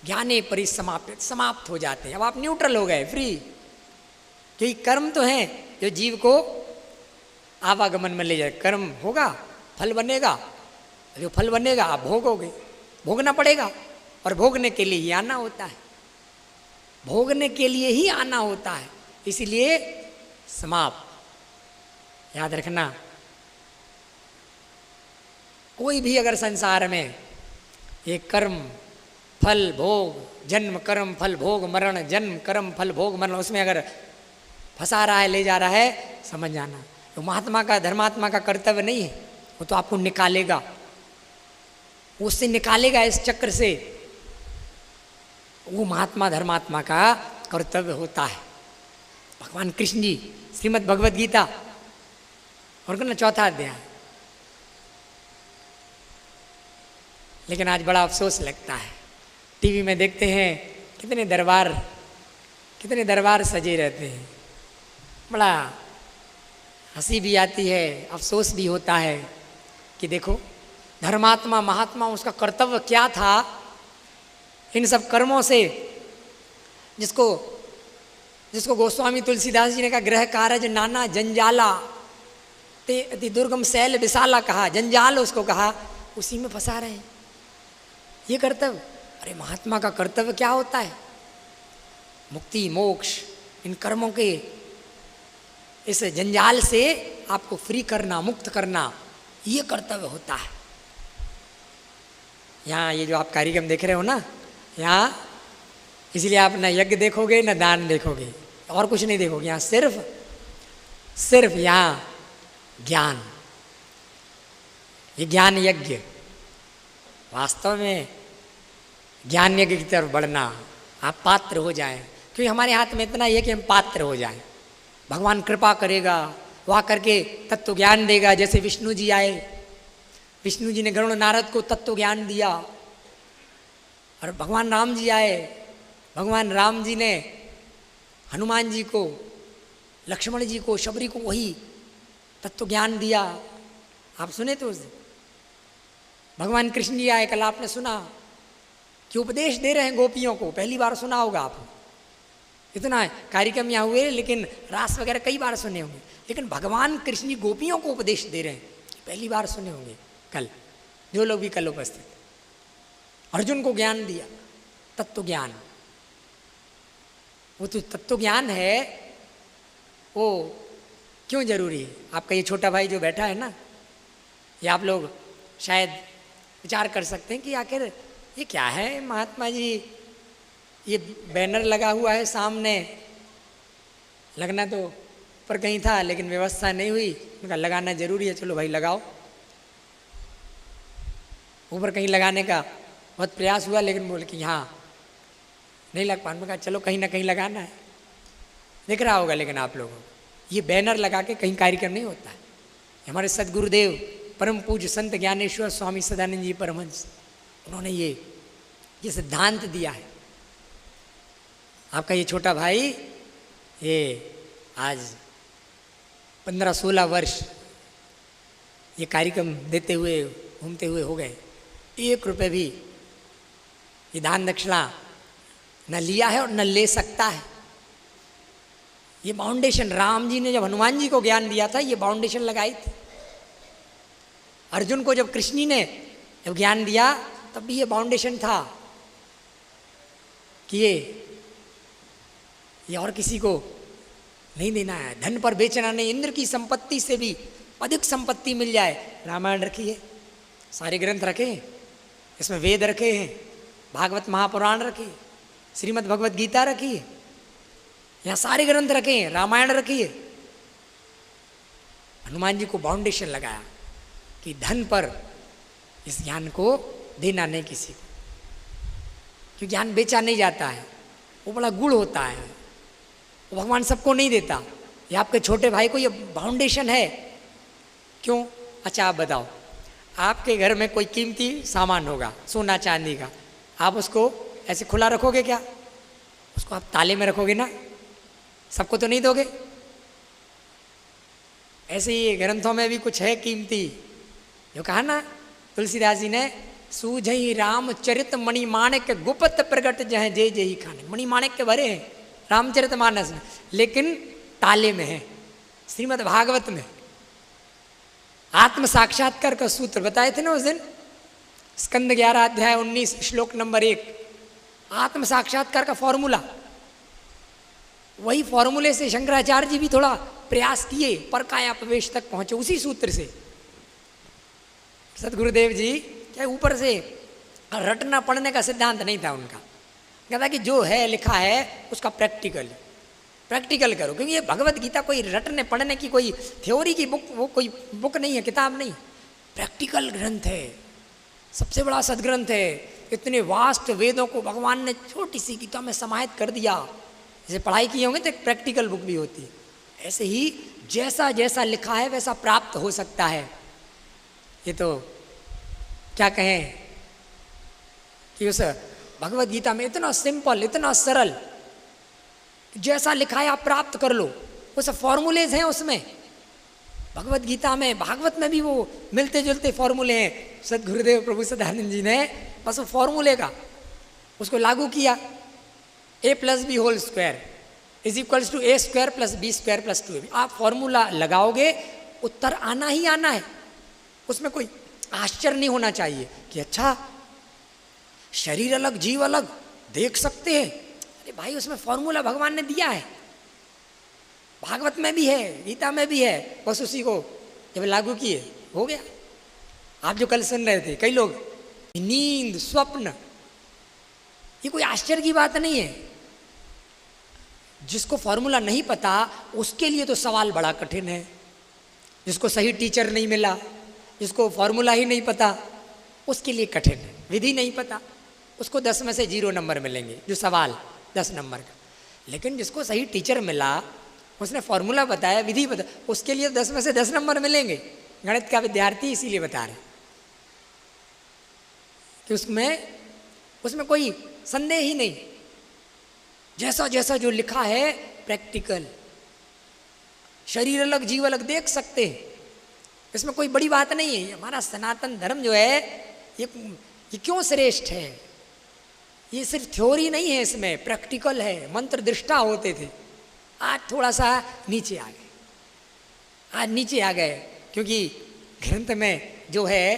S3: ज्ञाने परिसमाप्त, समाप्त हो जाते हैं। अब आप न्यूट्रल हो गए, फ्री। क्योंकि कर्म तो हैं जो जीव को आवागमन में ले जाए। कर्म होगा, फल बनेगा, जो फल बनेगा आप भोगोगे, भोगना पड़ेगा। और भोगने के लिए ही आना होता है, भोगने के लिए ही आना होता है, इसीलिए समाप्त। याद रखना, कोई भी अगर संसार में ये कर्म फल भोग, जन्म कर्म फल भोग मरण, जन्म कर्म फल भोग मरण, उसमें अगर फंसा रहा है, ले जा रहा है, समझ जाना तो महात्मा का, धर्मात्मा का कर्तव्य नहीं है। वो तो आपको निकालेगा, उससे निकालेगा इस चक्र से। वो महात्मा धर्मात्मा का कर्तव्य होता है। भगवान कृष्ण जी श्रीमद् भगवद गीता और ना 4वां अध्याय। लेकिन आज बड़ा अफसोस लगता है, टीवी में देखते हैं कितने दरबार सजे रहते हैं। बड़ा हंसी भी आती है, अफसोस भी होता है कि देखो धर्मात्मा महात्मा उसका कर्तव्य क्या था, इन सब कर्मों से, जिसको गोस्वामी तुलसीदास जी ने कहा ग्रह कारज नाना जंजाला ते अति दुर्गम शैल विशाला कहा, जंजाल उसको कहा, उसी में फंसा रहे हैं। ये कर्तव्य, अरे महात्मा का कर्तव्य क्या होता है? मुक्ति मोक्ष, इन कर्मों के इस जंजाल से आपको फ्री करना, मुक्त करना, ये कर्तव्य होता है। यहाँ ये जो आप कार्यक्रम देख रहे हो ना, यहाँ इसलिए आप ना यज्ञ देखोगे ना दान देखोगे, और कुछ नहीं देखोगे। यहाँ सिर्फ यहाँ ज्ञान, ये ज्ञान यज्ञ। वास्तव में ज्ञान यज्ञ की तरफ बढ़ना, आप पात्र हो जाएं, क्योंकि हमारे हाथ में इतना ये कि हम पात्र हो जाएं। भगवान कृपा करेगा, वहाँ करके तत्व ज्ञान देगा। जैसे विष्णु जी आए, विष्णु जी ने गरुड़ नारद को तत्व ज्ञान दिया, और भगवान राम जी आए, भगवान राम जी ने हनुमान जी को, लक्ष्मण जी को, शबरी को वही तत्व ज्ञान दिया। आप सुने थे उस दिन। भगवान कृष्ण जी आए, कल आपने सुना कि उपदेश दे रहे हैं गोपियों को, पहली बार सुना होगा आपने। इतना कार्यक्रम यहाँ हुए, लेकिन रास वगैरह कई बार सुने होंगे, लेकिन भगवान कृष्ण जी गोपियों को उपदेश दे रहे हैं, पहली बार सुने होंगे कल, जो लोग भी कल उपस्थित। अर्जुन को ज्ञान दिया, तत्व ज्ञान। वो तो तत्व ज्ञान है, वो क्यों जरूरी है? आपका ये छोटा भाई जो बैठा है ना, ये आप लोग शायद विचार कर सकते हैं कि आखिर ये क्या है महात्मा जी, ये बैनर लगा हुआ है सामने, लगना तो पर कहीं था लेकिन व्यवस्था नहीं हुई, उनका लगाना जरूरी है, चलो भाई लगाओ। ऊपर कहीं लगाने का बहुत प्रयास हुआ, लेकिन बोले कि यहाँ नहीं लग पा, कहा चलो कहीं ना कहीं लगाना है। दिख रहा होगा लेकिन आप लोगों को ये बैनर लगा के कहीं कार्यक्रम नहीं होता है। हमारे सदगुरुदेव परम पूज्य संत ज्ञानेश्वर स्वामी सदानंद जी परमहंस, उन्होंने ये सिद्धांत दिया है। आपका ये छोटा भाई ये आज 15-16 वर्ष ये कार्यक्रम देते हुए, घूमते हुए हो गए। 1 रुपये भी ये दान दक्षिणा न लिया है और न ले सकता है। ये फाउंडेशन राम जी ने जब हनुमान जी को ज्ञान दिया था, ये फाउंडेशन लगाई थी। अर्जुन को जब कृष्ण जी ने जब ज्ञान दिया, तब भी ये फाउंडेशन था कि ये और किसी को नहीं देना है, धन पर बेचना नहीं, इंद्र की संपत्ति से भी अधिक संपत्ति मिल जाए। रामायण रखी है, सारे ग्रंथ रखे हैं, इसमें वेद रखे हैं, भागवत महापुराण रखी है, श्रीमद् भगवत गीता रखी है, यहाँ सारे ग्रंथ रखे हैं, रामायण रखी है। हनुमान जी को फाउंडेशन लगाया कि धन पर इस ज्ञान को देना नहीं किसी को, क्योंकि ज्ञान बेचा नहीं जाता है, वो बड़ा गुण होता है, वो भगवान सबको नहीं देता। ये आपके छोटे भाई को ये फाउंडेशन है। क्यों? अच्छा आप बताओ, आपके घर में कोई कीमती सामान होगा, सोना चांदी का, आप उसको ऐसे खुला रखोगे क्या? उसको आप ताले में रखोगे ना, सबको तो नहीं दोगे। ऐसे ही ग्रंथों में भी कुछ है कीमती, जो कहा ना तुलसीदास जी ने, सूझई रामचरित मणिमाणिक गुप्त प्रगट जह जय जय खाने। मणिमाणिक के भरे हैं रामचरित मानस में, लेकिन ताले में है। श्रीमद् भागवत में आत्म साक्षात्कार का सूत्र बताए थे ना उस दिन, स्कंद 11 अध्याय 19 श्लोक नंबर 1, आत्म साक्षात्कार का फॉर्मूला। वही फॉर्मूले से शंकराचार्य जी भी थोड़ा प्रयास किए, पर काया प्रवेश तक पहुंचे उसी सूत्र से। सदगुरुदेव जी क्या ऊपर से रटना पढ़ने का सिद्धांत नहीं था उनका, कहता कि जो है लिखा है उसका प्रैक्टिकल करो, क्योंकि ये भगवत गीता कोई रटने पढ़ने की कोई थ्योरी की बुक, वो कोई बुक नहीं है, किताब नहीं, प्रैक्टिकल ग्रंथ है, सबसे बड़ा सदग्रंथ है। इतने वास्ट वेदों को भगवान ने छोटी सी गीता में समाहित कर दिया। जैसे पढ़ाई किए होंगे तो एक प्रैक्टिकल बुक भी होती है, ऐसे ही जैसा जैसा लिखा है वैसा प्राप्त हो सकता है। ये तो क्या कहें कि उस भगवत गीता में इतना सिंपल, इतना सरल, जैसा लिखा है आप प्राप्त कर लो। वो सब फॉर्मूलेज हैं उसमें, भगवत गीता में, भागवत में भी वो मिलते जुलते फॉर्मूले हैं। सदगुरुदेव प्रभु सदानंद जी ने बस वो फॉर्मूले का उसको लागू किया, a+b² = a² + b² + 2ab। आप फॉर्मूला लगाओगे, उत्तर आना ही आना है, उसमें कोई आश्चर्य नहीं होना चाहिए कि अच्छा शरीर अलग जीव अलग देख सकते हैं। अरे भाई उसमें फॉर्मूला भगवान ने दिया है, भागवत में भी है, गीता में भी है, बस उसी को जब लागू किए हो गया। आप जो कल सुन रहे थे कई लोग, नींद, स्वप्न, ये कोई आश्चर्य की बात नहीं है। जिसको फॉर्मूला नहीं पता उसके लिए तो सवाल बड़ा कठिन है। जिसको सही टीचर नहीं मिला, जिसको फॉर्मूला ही नहीं पता, उसके लिए कठिन है। विधि नहीं पता, उसको 10 में से 0 नंबर मिलेंगे, जो सवाल 10 नंबर का। लेकिन जिसको सही टीचर मिला, उसने फॉर्मूला बताया, विधि बताया, उसके लिए 10 में से 10 नंबर मिलेंगे। गणित का विद्यार्थी इसीलिए बता रहे कि उसमें 10 में से 10 नंबर मिलेंगे। गणित का विद्यार्थी इसीलिए बता रहे कि उसमें 10 में से 10 नंबर मिलेंगे। गणित का विद्यार्थी इसीलिए बता रहे कि उसमें 10 में से 10 नंबर मिलेंगे। गणित का विद्यार्थी इसीलिए बता रहे उसमें कोई संदेह ही नहीं। जैसा जैसा जो लिखा है प्रैक्टिकल, शरीर अलग जीव अलग देख सकते हैं, इसमें कोई बड़ी बात नहीं है। हमारा सनातन धर्म जो है ये क्यों श्रेष्ठ है? ये सिर्फ थ्योरी नहीं है, इसमें प्रैक्टिकल है। मंत्र दृष्टा होते थे, आज थोड़ा सा नीचे आ गए, आज नीचे आ गए, क्योंकि ग्रंथ में जो है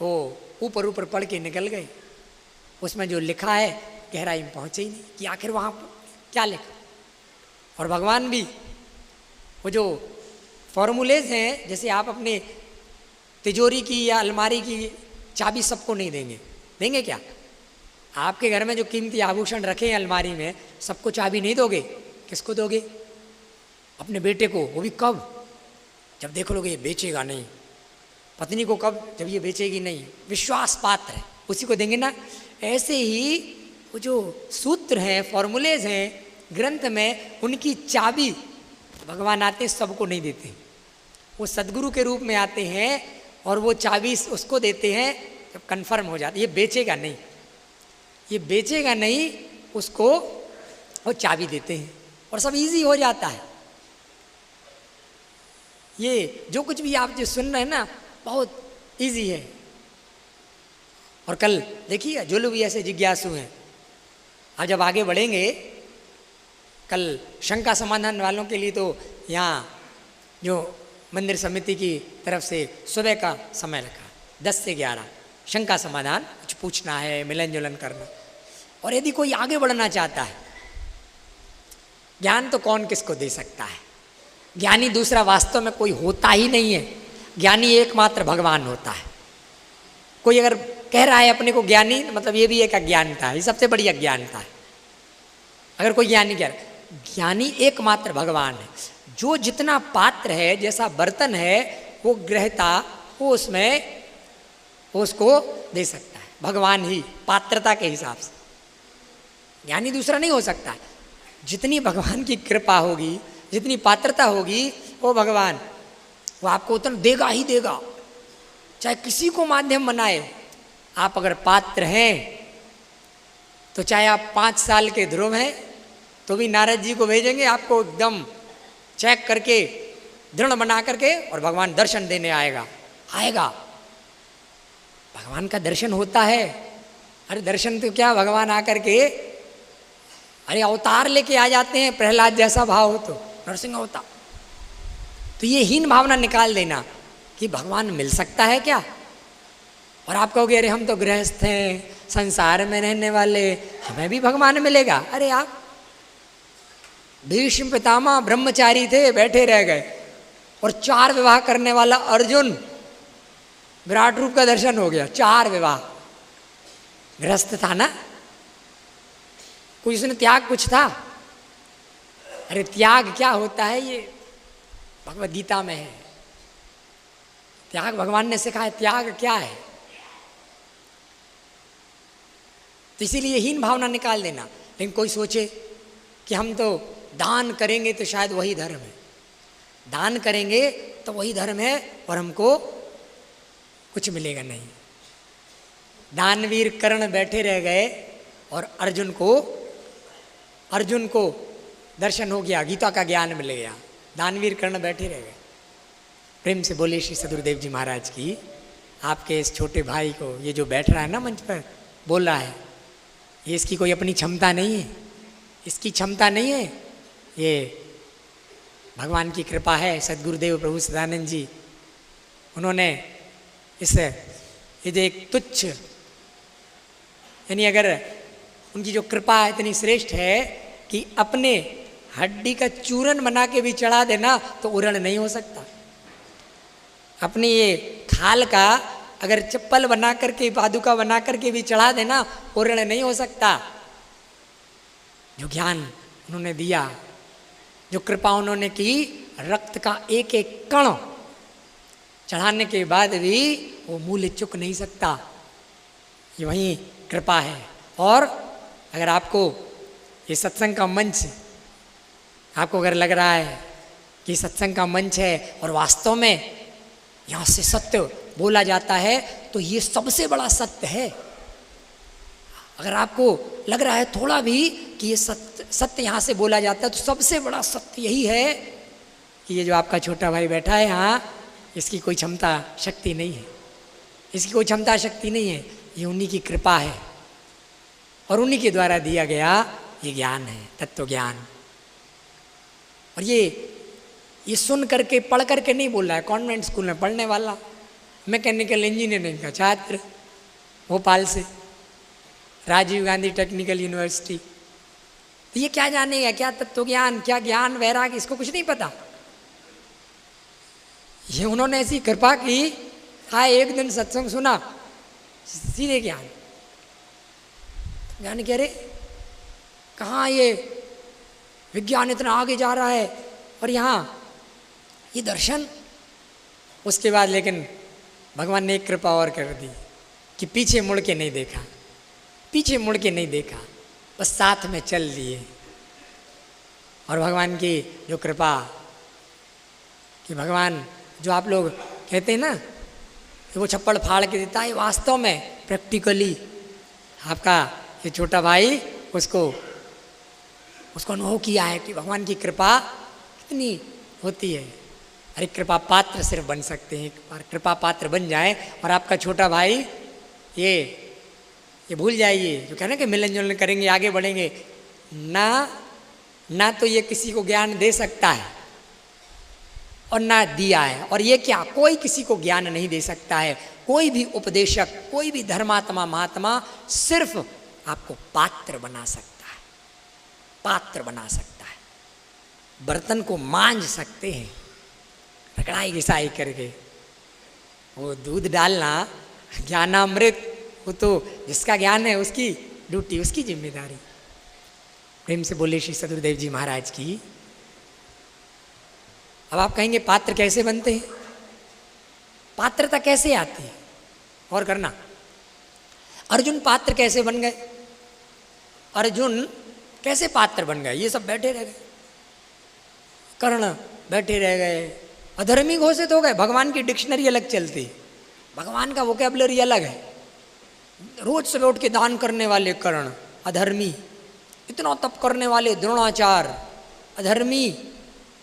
S3: वो ऊपर ऊपर पढ़ के निकल गए। उसमें जो लिखा है गहराई में पहुँचे ही नहीं कि आखिर वहाँ क्या लिखा। और भगवान भी वो जो फॉर्मूलेज हैं, जैसे आप अपने तिजोरी की या अलमारी की चाबी सबको नहीं देंगे, देंगे क्या? आपके घर में जो कीमती आभूषण रखे हैं अलमारी में, सबको चाबी नहीं दोगे। किसको दोगे? अपने बेटे को, वो भी कब? जब देख लोगे ये बेचेगा नहीं। पत्नी को कब? जब ये बेचेगी नहीं, विश्वास पात्र है, उसी को देंगे ना। ऐसे ही वो जो सूत्र हैं, फॉर्मूलेज हैं ग्रंथ में, उनकी चाबी भगवान आते सबको नहीं देते। वो सदगुरु के रूप में आते हैं और वो चाबी उसको देते हैं जब कन्फर्म हो जाता है। ये बेचेगा नहीं, ये बेचेगा नहीं, उसको वो चाबी देते हैं और सब इजी हो जाता है। ये जो कुछ भी आप जो सुन रहे हैं ना, बहुत इजी है। और कल देखिए, जो लोग भी ऐसे जिज्ञासु हैं, आप जब आगे बढ़ेंगे, कल शंका समाधान वालों के लिए तो यहाँ जो मंदिर समिति की तरफ से सुबह का समय रखा 10 से 11, शंका समाधान, कुछ पूछना है, मिलन जुलन करना। और यदि कोई आगे बढ़ना चाहता है, ज्ञान तो कौन किसको दे सकता है? ज्ञानी दूसरा वास्तव में कोई होता ही नहीं है। ज्ञानी एकमात्र भगवान होता है। कोई अगर कह रहा है अपने को ज्ञानी, मतलब ये भी एक अज्ञानता है, ये सबसे बड़ी अज्ञानता है। अगर कोई ज्ञानी कह रहा है, ज्ञानी एकमात्र भगवान है। जो जितना पात्र है, जैसा बर्तन है, वो ग्रहता वो उसमें वो उसको दे सकता है, भगवान ही पात्रता के हिसाब से। ज्ञानी दूसरा नहीं हो सकता। जितनी भगवान की कृपा होगी, जितनी पात्रता होगी, वो भगवान वो आपको उतना देगा ही देगा, चाहे किसी को माध्यम बनाए। आप अगर पात्र हैं तो चाहे आप 5 साल के ध्रुव हैं तो भी नारद जी को भेजेंगे आपको एकदम चेक करके, दृढ़ बना करके, और भगवान दर्शन देने आएगा। भगवान का दर्शन होता है। अरे दर्शन तो क्या, भगवान आकर के अरे अवतार लेके आ जाते हैं। प्रहलाद जैसा भाव हो तो नरसिंह अवतार। तो ये हीन भावना निकाल देना कि भगवान मिल सकता है क्या। और आप कहोगे अरे हम तो गृहस्थ हैं, संसार में रहने वाले, हमें भी भगवान मिलेगा। अरे आप भीष्म पितामह ब्रह्मचारी थे, बैठे रह गए, और 4 विवाह करने वाला अर्जुन, विराट रूप का दर्शन हो गया। 4 विवाह, गृहस्थ था ना, कोई उसने त्याग कुछ था? अरे त्याग क्या होता है, ये भगवद गीता में है। त्याग भगवान ने सिखाया, त्याग क्या है। तो इसीलिए हीन भावना निकाल देना। लेकिन कोई सोचे कि हम तो दान करेंगे तो शायद वही धर्म है, दान करेंगे तो वही धर्म है और हमको कुछ मिलेगा नहीं। दानवीर कर्ण बैठे रह गए और अर्जुन को दर्शन हो गया, गीता का ज्ञान मिल गया। दानवीर कर्ण बैठे रह गए। प्रेम से बोले श्री सदगुरुदेव जी महाराज की। आपके इस छोटे भाई को, ये जो बैठ रहा है ना मंच पर बोल रहा है, ये इसकी कोई अपनी क्षमता नहीं है, इसकी क्षमता नहीं है, ये भगवान की कृपा है। सदगुरुदेव प्रभु सदानंद जी, उन्होंने ये जो एक तुच्छ, यानी अगर उनकी जो कृपा इतनी श्रेष्ठ है कि अपने हड्डी का चूरन बना के भी चढ़ा देना तो उरण नहीं हो सकता। अपनी ये खाल का अगर चप्पल बना करके, पादुका बना करके भी चढ़ा देना, उरण नहीं हो सकता। जो ज्ञान उन्होंने दिया, जो कृपा उन्होंने की, रक्त का एक एक कण चढ़ाने के बाद भी वो मूल्य चुक नहीं सकता। ये वही कृपा है। और अगर आपको ये सत्संग का मंच, आपको अगर लग रहा है कि सत्संग का मंच है और वास्तव में यहाँ से सत्य बोला जाता है, तो ये सबसे बड़ा सत्य है। अगर आपको लग रहा है थोड़ा भी कि ये सत्य यहाँ से बोला जाता है, तो सबसे बड़ा सत्य यही है कि ये जो आपका छोटा भाई बैठा है यहाँ, इसकी कोई क्षमता शक्ति नहीं है, इसकी कोई क्षमता शक्ति नहीं है, ये उन्हीं की कृपा है और उन्हीं के द्वारा दिया गया ये ज्ञान है, तत्व ज्ञान। और ये सुन करके पढ़ करके नहीं बोल रहा है, कॉन्वेंट स्कूल में पढ़ने वाला, मैकेनिकल इंजीनियरिंग का छात्र भोपाल से, राजीव गांधी टेक्निकल यूनिवर्सिटी, तो ये क्या जानेगा, क्या तत्व ज्ञान, क्या ज्ञान वैराग, इसको कुछ नहीं पता। ये उन्होंने ऐसी कृपा की, आए एक दिन सत्संग सुना, सीधे ज्ञान ज्ञान कह रहे कहाँ ये विज्ञान इतना आगे जा रहा है और यहाँ ये दर्शन। उसके बाद लेकिन भगवान ने एक कृपा और कर दी कि पीछे मुड़ के नहीं देखा, पीछे मुड़ के नहीं देखा, बस साथ में चल दिए। और भगवान की जो कृपा कि भगवान जो आप लोग कहते हैं ना कि वो छप्पड़ फाड़ के देता है, वास्तव में प्रैक्टिकली आपका ये छोटा भाई उसको अनुभव किया है कि भगवान की कृपा कितनी होती है। अरे कृपा पात्र सिर्फ बन सकते हैं, एक बार कृपा पात्र बन जाए और आपका छोटा भाई ये भूल जाइए जो कहना कि मिलन जुलन करेंगे आगे बढ़ेंगे, ना तो ये किसी को ज्ञान दे सकता है और ना दिया है। और ये क्या, कोई किसी को ज्ञान नहीं दे सकता है, कोई भी उपदेशक, कोई भी धर्मात्मा महात्मा सिर्फ आपको पात्र बना सकता है, पात्र बना सकता है। बर्तन को मांझ सकते हैं रगड़ाई घिसाई करके, वो दूध डालना ज्ञानामृत, वो तो जिसका ज्ञान है उसकी ड्यूटी, उसकी जिम्मेदारी। प्रेम से बोले श्री सदगुरुदेव जी महाराज की। अब आप कहेंगे पात्र कैसे बनते हैं, पात्रता कैसे आती है, और करना अर्जुन पात्र कैसे बन गए, अर्जुन कैसे पात्र बन गए, ये सब बैठे रह गए, कर्ण बैठे रह गए, अधर्मी घोषित हो गए। भगवान की डिक्शनरी अलग चलती, भगवान का वोकैबुलरी अलग है। रोज से उठ के दान करने वाले कर्ण अधर्मी, इतना तप करने वाले द्रोणाचार्य अधर्मी,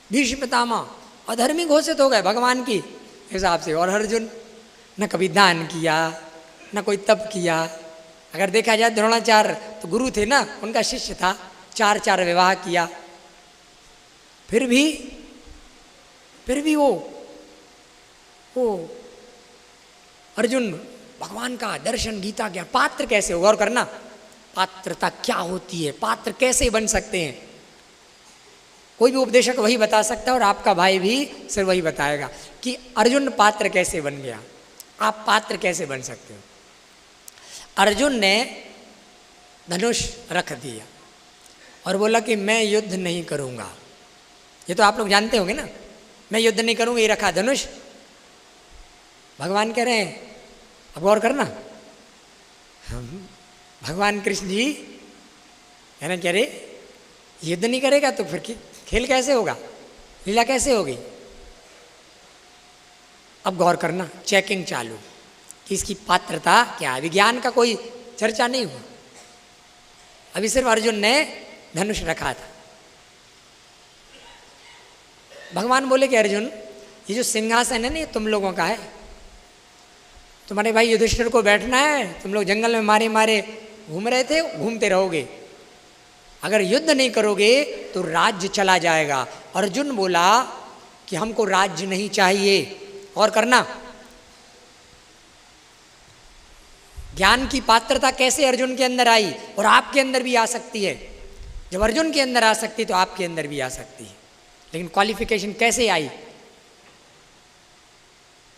S3: भीष्म पितामह अधर्मी घोषित हो गए भगवान की हिसाब से। और अर्जुन न कभी दान किया न कोई तप किया। अगर देखा जाए द्रोणाचार्य तो गुरु थे ना, उनका शिष्य था, 4 विवाह किया, फिर भी वो अर्जुन भगवान का दर्शन गीता क्या पात्र कैसे होगा, और करना पात्रता क्या होती है, पात्र कैसे बन सकते हैं, कोई भी उपदेशक वही बता सकता है और आपका भाई भी सिर्फ वही बताएगा कि अर्जुन पात्र कैसे बन गया, आप पात्र कैसे बन सकते हो। अर्जुन ने धनुष रख दिया और बोला कि मैं युद्ध नहीं करूंगा। ये तो आप लोग जानते होंगे ना, मैं युद्ध नहीं करूंगा, ये रखा धनुष। भगवान कह रहे हैं, अब गौर करना, भगवान कृष्ण जी कहना कह रहे युद्ध नहीं करेगा तो फिर खेल कैसे होगा, लीला कैसे होगी। अब गौर करना, चेकिंग चालू कि इसकी पात्रता क्या है। विज्ञान का कोई चर्चा नहीं हुआ, अभी सिर्फ अर्जुन ने धनुष रखा था। भगवान बोले कि अर्जुन, ये जो सिंहासन है ना, ये तुम लोगों का है, तुम्हारे भाई युधिष्ठिर को बैठना है, तुम लोग जंगल में मारे मारे घूम रहे थे, घूमते रहोगे, अगर युद्ध नहीं करोगे तो राज्य चला जाएगा। अर्जुन बोला कि हमको राज्य नहीं चाहिए। और करना, ज्ञान की पात्रता कैसे अर्जुन के अंदर आई और आपके अंदर भी आ सकती है। जब अर्जुन के अंदर आ सकती तो आपके अंदर भी आ सकती है, लेकिन क्वालिफिकेशन कैसे आई।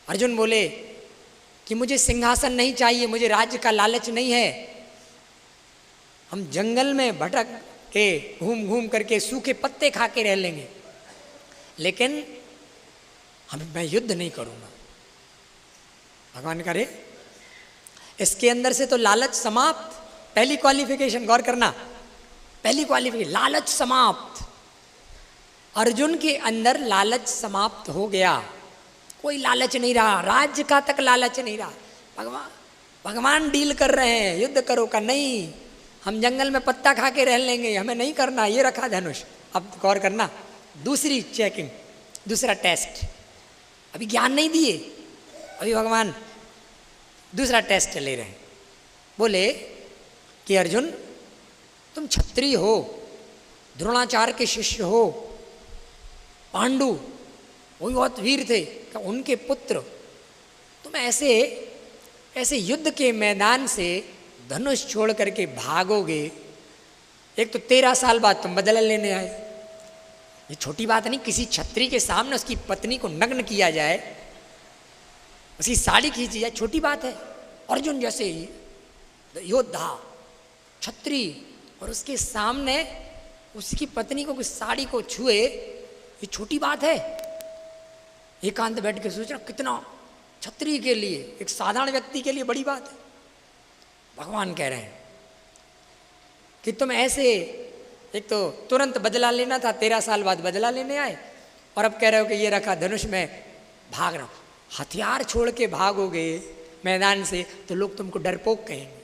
S3: अर्जुन बोले कि मुझे सिंहासन नहीं चाहिए, मुझे राज्य का लालच नहीं है, हम जंगल में भटक के घूम घूम करके सूखे पत्ते खा के रह लेंगे, लेकिन मैं युद्ध नहीं करूंगा। भगवान करे इसके अंदर से तो लालच समाप्त, पहली क्वालिफिकेशन गौर करना, पहली क्वालिफिकेशन लालच समाप्त। अर्जुन के अंदर लालच समाप्त हो गया, कोई लालच नहीं रहा, राज्य का तक लालच नहीं रहा। भगवान डील कर रहे हैं, युद्ध करो का नहीं, हम जंगल में पत्ता खा के रह लेंगे, हमें नहीं करना, ये रखा धनुष। अब गौर करना, दूसरी चेकिंग, दूसरा टेस्ट। अभी ज्ञान नहीं दिए, अभी भगवान दूसरा टेस्ट ले रहे हैं। बोले कि अर्जुन तुम क्षत्रिय हो, द्रोणाचार्य के शिष्य हो, पांडु वो भी बहुत वीर थे, उनके पुत्र, तुम ऐसे युद्ध के मैदान से धनुष छोड़ करके भागोगे। एक तो 13 साल बाद तुम बदला लेने आए, ये छोटी बात नहीं। किसी क्षत्रिय के सामने उसकी पत्नी को नग्न किया जाए, उसकी साड़ी खींची जाए, छोटी बात है। अर्जुन जैसे योद्धा क्षत्रिय, और उसके सामने उसकी पत्नी को साड़ी को छुए, ये छोटी बात है। एकांत बैठ के सोचना कितना क्षत्रिय के लिए, एक साधारण व्यक्ति के लिए बड़ी बात है। भगवान कह रहे हैं कि तुम ऐसे, एक तो तुरंत बदला लेना था, 13 साल बाद बदला लेने आए, और अब कह रहे हो कि ये रखा धनुष में भाग रहा हूं। हथियार छोड़ के भागोगे मैदान से तो लोग तुमको डरपोक कहेंगे।